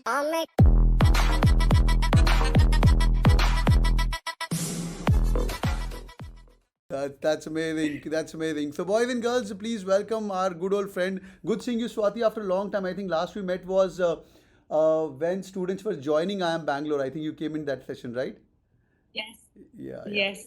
Make That's amazing. That's amazing. So, boys and girls, please welcome our good old friend. Good seeing you, Swati, after a long time. I think last we met was when students were joining I am Bangalore. I think you came in that session, right? Yes. Yeah, yeah.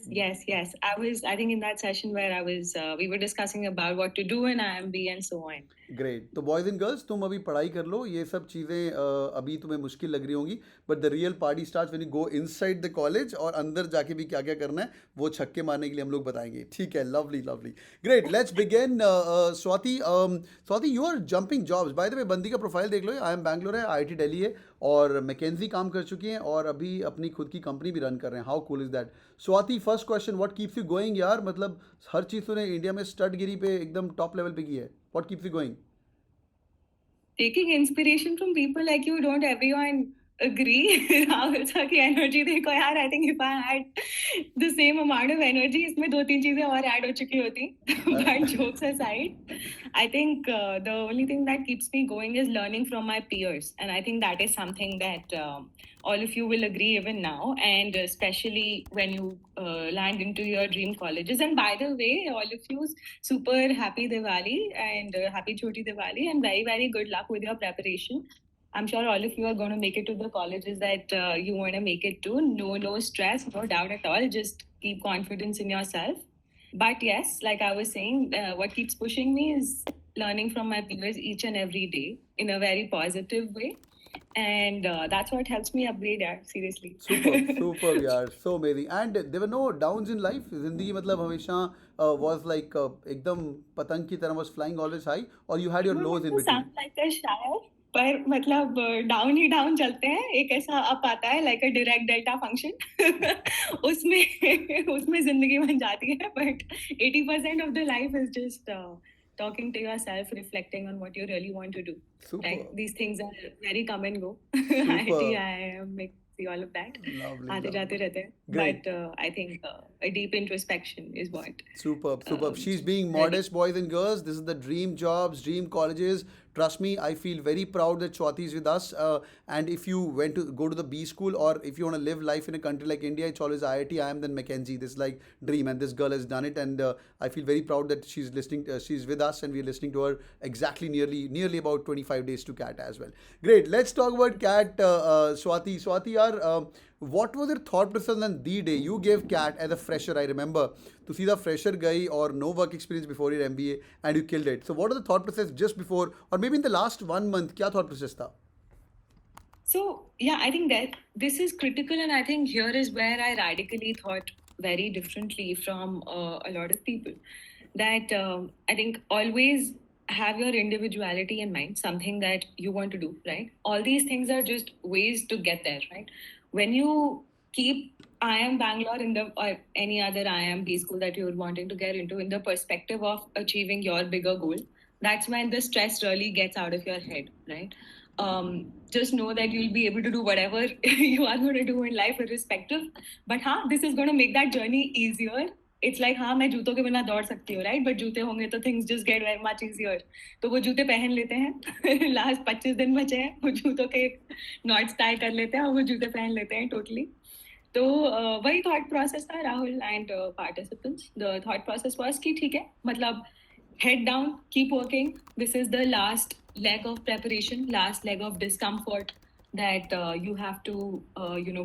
Yes. I think, in that session where we were discussing about what to do in IMB and so on. Great तो boys and girls तुम अभी पढ़ाई कर लो ये सब चीज़ें अभी तुम्हें मुश्किल लग रही होंगी but the real party start when you go inside the college और अंदर जाके भी क्या क्या करना है वो छक्के मारने के लिए हम लोग बताएंगे ठीक है lovely lovely great let's begin Swati you are jumping jobs by the way बंदी का प्रोफाइल देख लो आई एम बैंगलोर है आईआईटी दिल्ली है और मैकेंजी काम कर चुकी हैं और अभी अपनी खुद की कंपनी भी रन कर रहे हैं how cool is that Swati first question what keeps you going यार मतलब हर चीज़ तूने इंडिया में स्टड गिरी पे एकदम टॉप लेवल पे की है what keeps you going Taking inspiration from people like you, don't everyone agree? Rahul sir की energy देखो यार. I think if I had the same amount of energy, इसमें दो तीन चीजें और add हो चुकी होती. But jokes aside, I think the only thing that keeps me going is learning from my peers, and I think that is something that all of you will agree even now, and especially when you land into your dream colleges. And by the way, all of you, super happy Diwali and happy Choti Diwali, and very, very good luck with your preparation. I'm sure all of you are going to make it to the colleges that you want to make it to. No stress, no doubt at all. Just keep confidence in yourself. But yes, like I was saying, what keeps pushing me is learning from my peers each and every day in a very positive way. And that's what helps me upgrade, yeah, seriously. Super यार so amazing and there were no downs in life जिंदगी मतलब हमेशा was like एकदम पतंग की तरह was flying always high और you had your lows in between Sound like a शायर, पर मतलब डाउन ही डाउन चलते हैं. एक ऐसा अप आता है लाइक अ डायरेक्ट डेल्टा फंक्शन. उसमें उसमें जिंदगी बन जाती है. But 80% of the life is just talking to yourself, reflecting on what you really want to do. Super. Right? These things are very come and go. Super. IT, IIM, see all of that. Lovely, आते lovely. जाते रहते हैं. Great. But I think a deep introspection is what. Superb, superb. She's being Very. modest, boys and girls. This is the dream jobs, dream colleges. Trust me, I feel very proud that Swati is with us. And if you went to go to the B school or if you want to live life in a country like India, it's always IIT, IIM, then Mackenzie. This is like dream, and this girl has done it. And I feel very proud that she's listening. She's with us, and we're listening to her exactly nearly about 25 days to Cat as well. Great. Let's talk about Cat, Swati. Swati, what was your thought process on the day you gave Cat as a fresher? I remember to see the fresher guy or no work experience before your MBA and you killed it. So what was the thought process just before or maybe in the last 1 month? क्या thought process था? So, yeah, I think that this is critical, and I think here is where I radically thought very differently from a lot of people. That I think always have your individuality in mind, something that you want to do, right? All these things are just ways to get there, right? When you keep IIM Bangalore in the or any other IIM school that you're wanting to get into in the perspective of achieving your bigger goal, that's when the stress really gets out of your head, right? Just know that you'll be able to do whatever you are going to do in life irrespective. But this is going to make that journey easier. It's like मैं जूतों के बिना दौड़ सकती हूँ, right? But जूते होंगे तो things just get very much easier. तो वो जूते पहन लेते हैं. Last 25 दिन बचे हैं, वो जूतों के knots tie कर लेते हैं और वो जूते पहन लेते हैं totally. तो वही thought process था Rahul and participants. The thought process was कि ठीक है, मतलब head down, keep working. This is the last leg of preparation, last leg of discomfort that you have to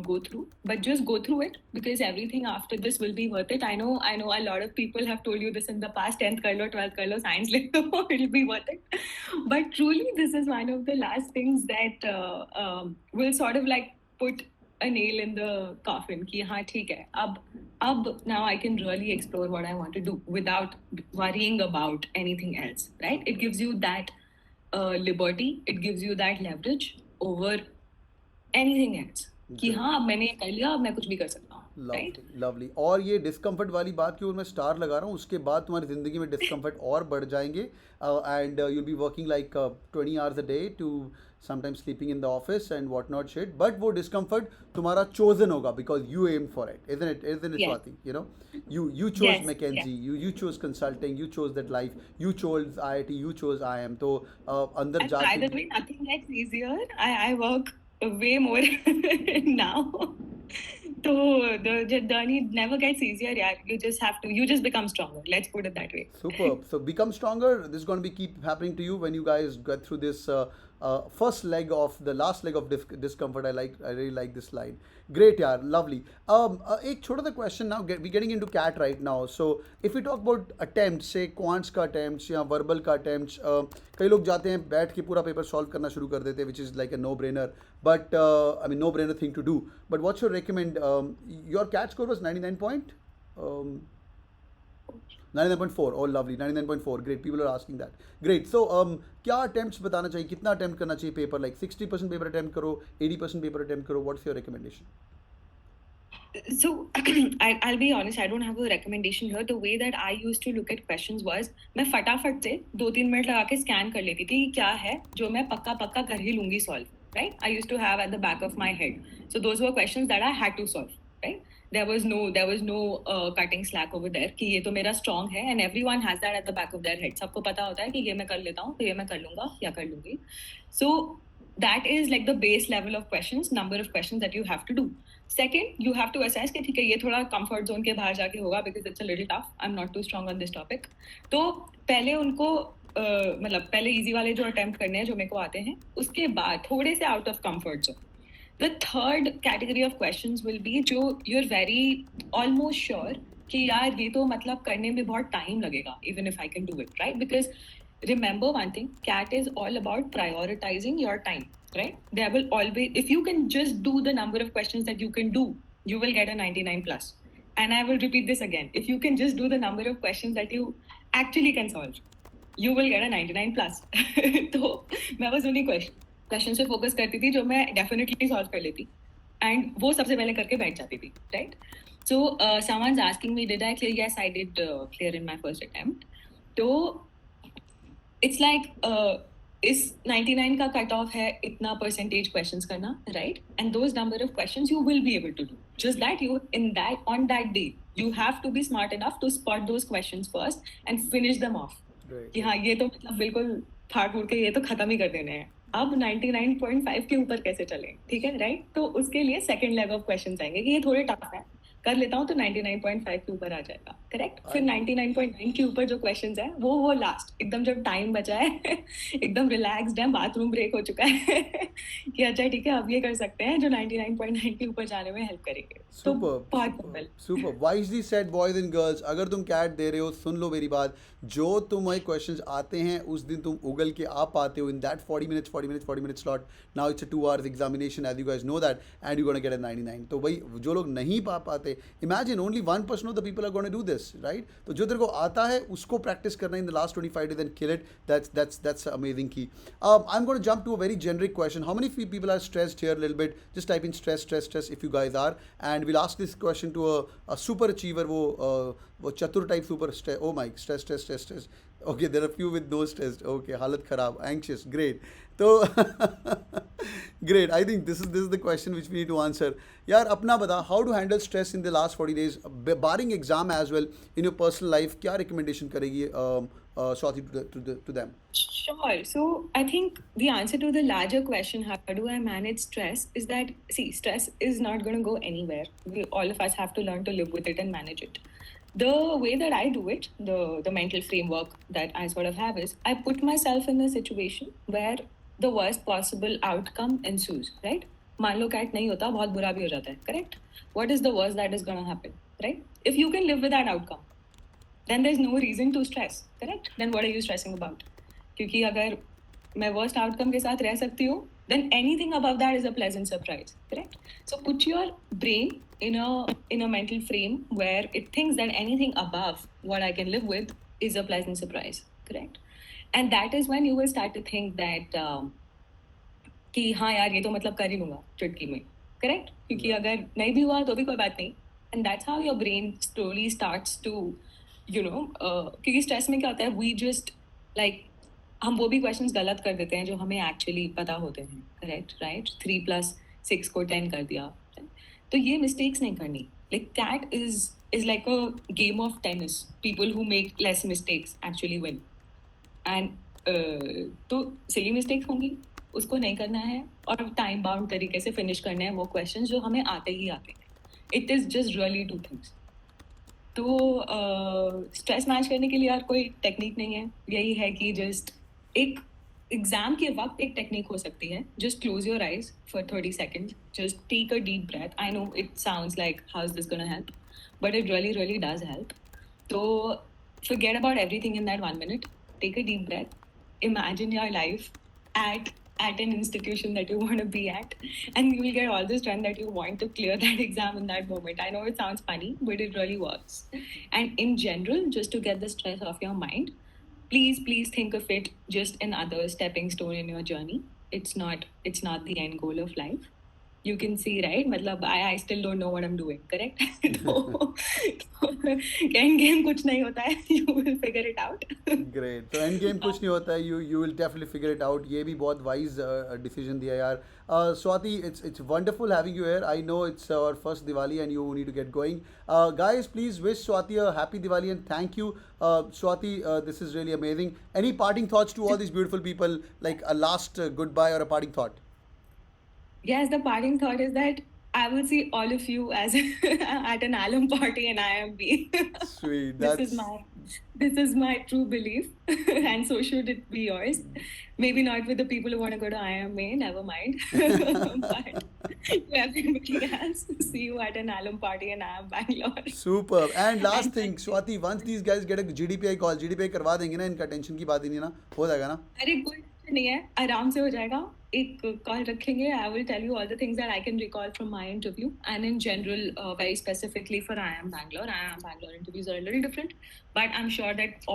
go through. But just go through it, because everything after this will be worth it. I know a lot of people have told you this in the past. 10th kar lo, 12th kar lo, science le lo, it'll be worth it. But truly, this is one of the last things that will sort of like put a nail in the coffin कि हाँ ठीक है, अब now I can really explore what I want to do without worrying about anything else, right? It gives you that liberty, it gives you that leverage over anything else कि हाँ अब मैंने ये कर लिया, अब मैं कुछ भी कर सकता हूँ, right? लवली और ये डिस्कम्फर्ट वाली बात की मैं स्टार लगा रहा हूँ उसके बाद तुम्हारी ज़िंदगी में डिस्कम्फर्ट और बढ़ जाएंगे and you'll be working like 20 hours a day to sometimes sleeping in the office and whatnot shit but वो discomfort तुम्हारा chosen होगा because you aimed for it isn't it Yes. Swati you know you chose Yes, Mackenzie you chose consulting you chose that life you chose IIT you chose IIM तो अंदर And by the जाके way, nothing gets easier. I work way more now. So the journey never gets easier. Yeah, you just become stronger. Let's put it that way. Superb. So become stronger. This is going to be keep happening to you when you guys get through this first leg of the last leg of discomfort. I really like this line. Great, yaar. Lovely. एक छोटा सा question now. We getting into cat right now. So if we talk about attempts, say quants का attempts या verbal का attempts, कई लोग जाते हैं बैठ के पूरा पेपर सॉल्व करना शुरू कर देते हैं, which is like a no brainer. But I mean no brainer thing to do. But what's your recommend? Your cat score was 99 point. Um, 99.4. Oh lovely, 99.4. Great, people are asking that. Great. So क्या attempts बताना चाहिए, कितना attempt करना चाहिए paper, like 60% paper attempt करो, 80% paper attempt करो, what's your recommendation? So I'll be honest, I don't have a recommendation here. The way that I used to look at questions was मैं फटाफट से 2-3 मिनट लगा के scan कर लेती थी कि क्या है जो मैं पक्का पक्का कर ही लूंगी solve, right? I used to have at the back of my head. So those were questions that I had to solve, right? There was no cutting slack over there कि ये तो मेरा strong है, and everyone has that at the back of their head. सबको पता होता है कि ये मैं कर लेता हूँ, तो ये मैं कर लूंगा या कर लूंगी. So that is like the base level of questions, number of questions that you have to do. Second, you have to assess कि ठीक है ये थोड़ा comfort zone के बाहर जाके होगा because it's a little tough. I'm not too strong on this topic. तो पहले उनको मतलब पहले easy वाले जो attempt करने हैं जो मेरे को आते हैं, उसके बाद थोड़े से out of comfort zone. The third category of questions will be जो you're very almost sure कि यार ये तो मतलब करने में बहुत time लगेगा even if I can do it, right? Because remember one thing, CAT is all about prioritizing your time, right? There will always, if you can just do the number of questions that you can do, you will get a 99 plus. And I will repeat this again. If you can just do the number of questions that you actually can solve, you will get a 99 plus. तो मैं बस उन्हीं question पे focus करती थी जो मैं definitely solve कर लेती एंड वो सबसे पहले करके बैठ जाती थी, right? So someone's asking me did I clear? Yes, I did clear in my first attempt. तो it's like इस 99 का कट ऑफ है इतना परसेंटेज क्वेश्चंस करना, right? And those number of questions you will be able to do. Just that you in that on that day you have to be smart enough to spot those questions first and finish them off. कि हाँ ये तो मतलब बिल्कुल फाड़ फूड़ के ये तो खत्म ही कर देने हैं, अब 99.5 के ऊपर कैसे चलें, ठीक है, राइट? तो उसके लिए सेकंड लेग ऑफ क्वेश्चंस आएंगे कि ये थोड़े टफ है, कर लेता हूँ तो 99.5 के ऊपर आ जाएगा, करेक्ट? फिर 99.9 के ऊपर जो क्वेश्चंस है वो लास्ट एकदम जब टाइम बचा है एकदम रिलैक्स्ड है, बाथरूम ब्रेक हो चुका है कि अच्छा ठीक है अब ये कर सकते हैं जो 99.9 के ऊपर जाने में हेल्प करेंगे. तो बहुत super wisely said boys and girls. अगर तुम कैट दे रहे हो सुन लो मेरी बात, जो तुम्हें क्वेश्चंस आते हैं उस दिन तुम उगल के आ पाते हो in that 40 minute slot. Now it's a 2 hours examination as you guys know that and you're going to get a 99. तो भाई जो लोग नहीं पा पाते, imagine only 1% of the people are going to do this, right? तो जो तेरे को आता है उसको प्रैक्टिस करना in the last 25 days and kill it. That's amazing key. I'm going to jump to a very generic question. How many people are stressed here a little bit? Just type in stress if you guys are, and we'll ask this question to a super achiever, वो चतुर type super stress. Oh my, stress. Okay, there are a few with no stress. Okay, halat kharab, anxious. Great. So great. I think this is the question which we need to answer. यार अपना बता, how to handle stress in the last 40 days, barring exam as well, in your personal life. क्या recommendation करेगी Swati to them? Sure. So I think the answer to the larger question, how do I manage stress, is that, see, stress is not going to go anywhere. All of us have to learn to live with it and manage it. The way that I do it, the mental framework that I sort of have is, I put myself in a situation where the worst possible outcome ensues, right? मान लो cat नहीं होता, बहुत बुरा भी हो जाता है, correct? What is the worst that is going to happen, right? If you can live with that outcome, then there's no reason to stress, correct? Then what are you stressing about? क्योंकि अगर मैं worst outcome के साथ रह सकती हूँ, then anything above that is a pleasant surprise, correct? So put your brain in a mental frame where it thinks that anything above what I can live with is a pleasant surprise, correct? And that is when you will start to think that कि हाँ यार ये तो मतलब कर ही लूँगा चुटकी में, correct? क्योंकि अगर नहीं भी हुआ तो भी कोई बात नहीं. And that's how your brain slowly starts to, you know, क्योंकि stress में क्या होता है, we just like हम वो भी क्वेश्चंस गलत कर देते हैं जो हमें एक्चुअली पता होते हैं, करेक्ट, राइट? 3+6 को 10 कर दिया, तो ये मिस्टेक्स नहीं करनी. Like CAT is like a game of tennis. People who make less mistakes actually win. And तो सिली मिस्टेक्स होंगी, उसको नहीं करना है और टाइम बाउंड तरीके से फिनिश करने हैं वो क्वेश्चन जो हमें आते ही आते हैं. It is just really 2 things. तो स्ट्रेस मैनेज करने के लिए यार कोई टेक्निक नहीं है. यही है कि जस्ट एक एग्जाम के वक्त एक टेक्निक हो सकती है. Just close your eyes for 30 seconds. Just take a deep breath. I know it sounds like how is this gonna help, but it really really does help. तो forget about everything in that 1 minute. Take a deep breath. Imagine your life at an institution that you want to be at, and you will get all the strength that you want to clear that exam in that moment. I know it sounds funny, but it really works. And in general, just to get the stress off your mind, please think of it just another stepping stone in your journey. It's not the end goal of life. You can see, right? मतलब I still don't know what I'm doing, correct? तो end game कुछ नहीं होता है. You will figure it out. Great. तो end game कुछ नहीं होता है. You will definitely figure it out. ये भी बहुत वाइज डिसीजन दिया यार. Swati, it's wonderful having you here. I know it's our first Diwali and you need to get going. Guys, please wish Swati a happy Diwali and thank you. Swati, this is really amazing. Any parting thoughts to all these beautiful people, like a last goodbye or a parting thought? Yes, the parting thought is that I will see all of you as at an alum party in IMB. Sweet. This is my true belief, and so should it be yours. Maybe not with the people who want to go to IMA, never mind. But to everybody else, see you at an alum party in IIM Bangalore. Superb. And last thing, Swati, once these guys get a GDPI call, GDPI करवा देंगे ना, इनका tension की बात ही नहीं ना, हो जाएगा ना? अरे कोई टेंशन नहीं है, आराम से हो जाएगा. एक कॉल रखेंगे. I will tell you all the things that I can recall from my interview, and in general, very specifically for IIM Bangalore interviews are a little different, but I'm sure that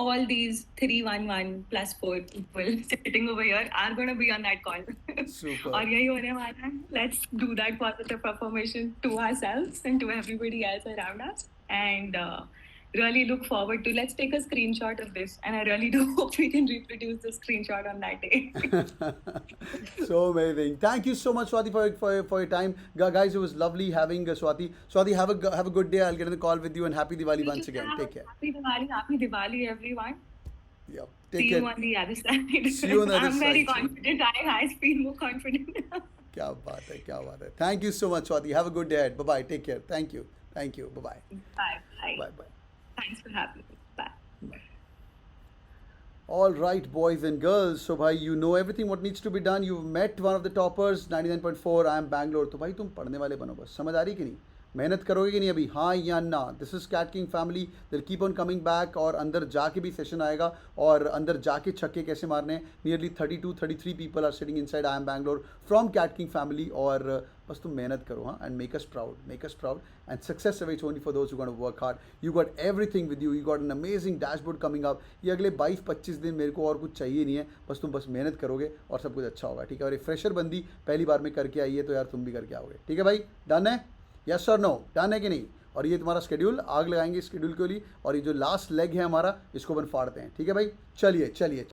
all these 311 plus 4 people sitting over here are going to be on that call. Super. और यही होने वाला है. Let's do that positive affirmation to ourselves and to everybody else around us, and really look forward to. Let's take a screenshot of this, and I really do hope we can reproduce the screenshot on that day. So amazing. Thank you so much, Swati, for your time. Guys, it was lovely having Swati. Swati, have a good day. I'll get in the call with you, and happy Diwali once again. Take care. Happy Diwali, everyone. Yeah. See Take you care. on the other side. See you on the other I'm side. very confident. I feel more confident. क्या बात है, क्या बात है. Thank you so much, Swati. Have a good day ahead. Bye bye. Take care. Thank you. Bye bye. Bye. Bye. Thanks for having me. Bye. All right, boys and girls. So भाई, you know everything what needs to be done. You've met one of the toppers, 99.4. I am Bangalore. तो भाई तुम पढ़ने वाले बनो बस. समझ आ रही कि नहीं? मेहनत करोगे कि नहीं अभी? हाँ या ना? This is CAT king family. दिल कीप ऑन कमिंग बैक. और अंदर जाके भी सेशन आएगा और अंदर जाके छक्के कैसे मारने. Nearly 32-33 people are sitting inside I am Bangalore from CAT king family. और बस तुम मेहनत करो. हाँ, and make us proud and success awaits only for those who gonna work hard. You got everything with you got an amazing dashboard coming up. ये अगले 22-25 दिन मेरे को और कुछ चाहिए नहीं है. बस मेहनत करोगे और सब कुछ अच्छा होगा. ठीक है. और ये फ्रेशर बंदी पहली बार में करके आई है तो यार तुम भी करके आओगे. ठीक है भाई, डन है? यस और नो? डन है कि नहीं? और ये तुम्हारा शेड्यूल, आग लगाएंगे शेड्यूल के लिए. और ये जो लास्ट लेग है हमारा, इसको अपन फाड़ते हैं. ठीक है भाई, चलिए.